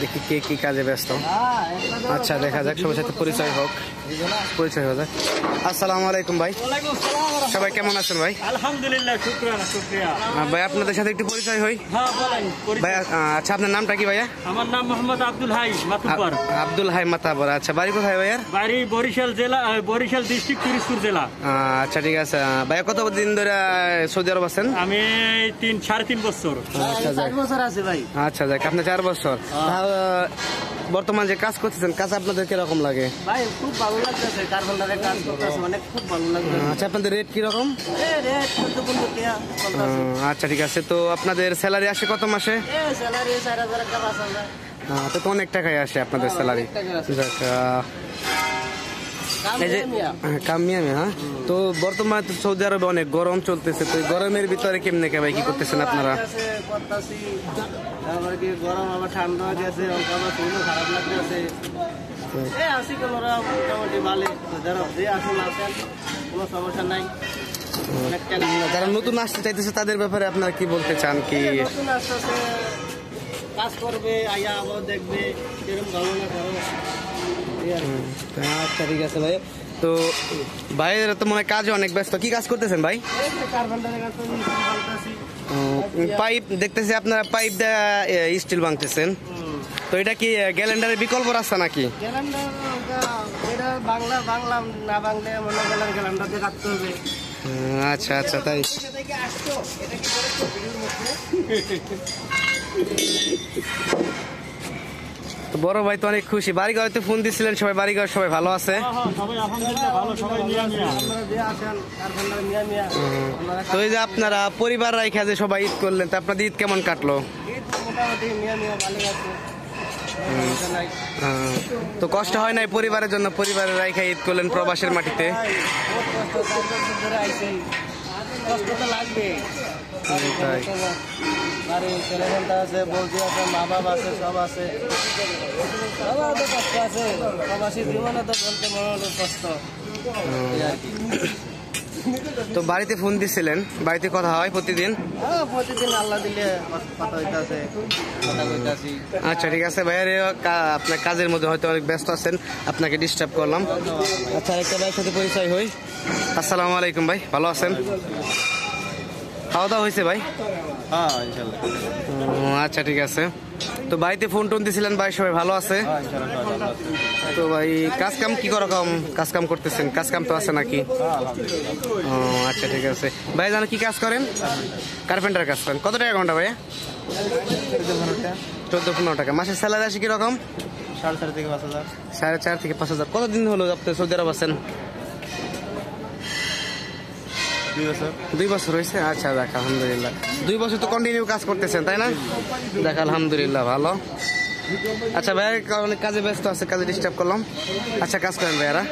দেখি কে কি কাজে ব্যস্ত। আচ্ছা দেখা যাক, সবার সাথে পরিচয় হোক, পরিচয় হয়ে যাক। আসসালামু আলাইকুম ভাই, সবাই কেমন আছেন ভাই? আলহামদুলিল্লাহ, শুকরিয়া। ভাই আপনাদের সাথে একটু পরিচয় হই। হ্যাঁ বলেন। ভাই আচ্ছা আপনার নামটা কি ভাইয়া? আমার নাম মোহাম্মদ আব্দুল হাই মাতুব্বর। আব্দুল হাই মাতাবর। আচ্ছা বাড়ি কোথায় ভাইয়ার? বাড়ি বরিশাল জেলা, বরিশাল ডিস্ট্রিক্ট, পিরোজপুর জেলা। আচ্ছা ঠিক আছে। ভাইয়া কতদিন ধরে সৌদি আরব আছেন? আমি 3.5 বছর। আচ্ছা 4 বছর আছে ভাই। আচ্ছা যাক, আপনি 4 বছর। বর্তমান যে কাজ করতেছেন, কাজ আপনাদের কিরকম লাগে? ভাই খুব ভালো লাগতেছে, কারখানায় কাজ করতেছে, মানে খুব ভালো লাগছে। আচ্ছা আপনাদের রেট কিরকম? রেট 14-15 টাকা চলতেছে। আচ্ছা ঠিক আছে। তো আপনাদের স্যালারি আসে কত মাসে? স্যালারি 4000 টাকা 5000। তো অনেক টাকাই আসে আপনাদের স্যালারি। এই যে কামিয়ামি, হ্যাঁ। তো বর্তমানে তো সৌদি আরবে অনেক গরম চলতেছে, তো গরমের ভিতরে কেমনে ভাই কি করতেছেন আপনারা? গরম আবার ঠান্ডা গেছে, খারাপ লাগতেছে। মোটামুটি ভালো, কোনো সমস্যা নাই। যারা নতুন আসতে চাইতেছে তাদের ব্যাপারে আপনারা কি বলতে চান? কি নতুন আসতেছে, কাজ করবে, আয়া আবার দেখবে কিরকম ভালো না করো। আচ্ছা ঠিক আছে ভাই। তো ভাইয়ের তো মনে হয় কাজে অনেক ব্যস্ত, কি কাজ করতেছেন ভাই? পাইপ দেখতেছি আপনারা, পাইপ দেয়া স্টিল ভাঙতেছেন। তো এটা কি গ্যালেন্ডারের বিকল্প রাস্তা নাকি? আচ্ছা আচ্ছা তাই। তো বড় ভাই তো অনেক খুশি, বাড়িঘর তো ফোন দিছিলেন, সবাই বাড়িঘর সবাই ভালো আছে? তো এই যে আপনারা পরিবার রাইখা যে সবাই ঈদ করলেন, তো আপনাদের ঈদ কেমন কাটলো? তো কষ্ট হয় নাই পরিবারের জন্য? পরিবারের রাইখা ঈদ করলেন প্রবাসের মাটিতে। কষ্ট তো লাগবে, আছে, বলতে আছে, মা বাবা আছে, সব আছে, সবার তো কষ্ট আছে। প্রবাসী জীবনে তো বলতে মনে হলো কষ্ট। তো বাড়িতে ফোন দিছিলেন, বাড়িতে কথা হয় প্রতিদিন? প্রতিদিন আল্লাহ দিলে কথা হইতাছে, কথা কইতাছি। আচ্ছা ঠিক আছে ভাইয়া, আপনার কাজের মধ্যে হয়তো অনেক ব্যস্ত আছেন, আপনাকে ডিস্টার্ব করলাম। আচ্ছা একটা ভাইয়ের সাথে পরিচয় হই। আসসালামু আলাইকুম ভাই, ভালো আছেন? খাওয়া দাওয়া হয়েছে ভাই? হ্যাঁ ইনশাআল্লাহ। আচ্ছা ঠিক আছে। তো বাড়িতে ফোন টোন দিছিলেন, ভাই সবাই ভালো আছে? তো ভাই কাজ কাম কি রকম কাজ কাম করতেছেন? কাজ কাম তো আছে নাকি? আচ্ছা ঠিক আছে। ভাই জানো কি কাজ করেন? কার্পেন্টার কাজ করেন। কত টাকা ঘন্টা ভাইয়া? 14-15 টাকা। মাসের স্যালারি আসে কিরকম? 4.5 থেকে 5,000। 4.5 থেকে 5,000। কতদিন হলো আপনি সৌদি আরব আছেন? 2 বছর। 2 বছর হয়েছে। আচ্ছা দেখ আলহামদুলিল্লাহ, 2 বছর তো কন্টিনিউ কাজ করতেছেন তাই না? দেখ আলহামদুলিল্লাহ ভালো। আচ্ছা ভাইয়া অনেক কাজে ব্যস্ত আছে, কাজে ডিস্টার্ব করলাম। আচ্ছা কাজ করেন ভাইয়ারা।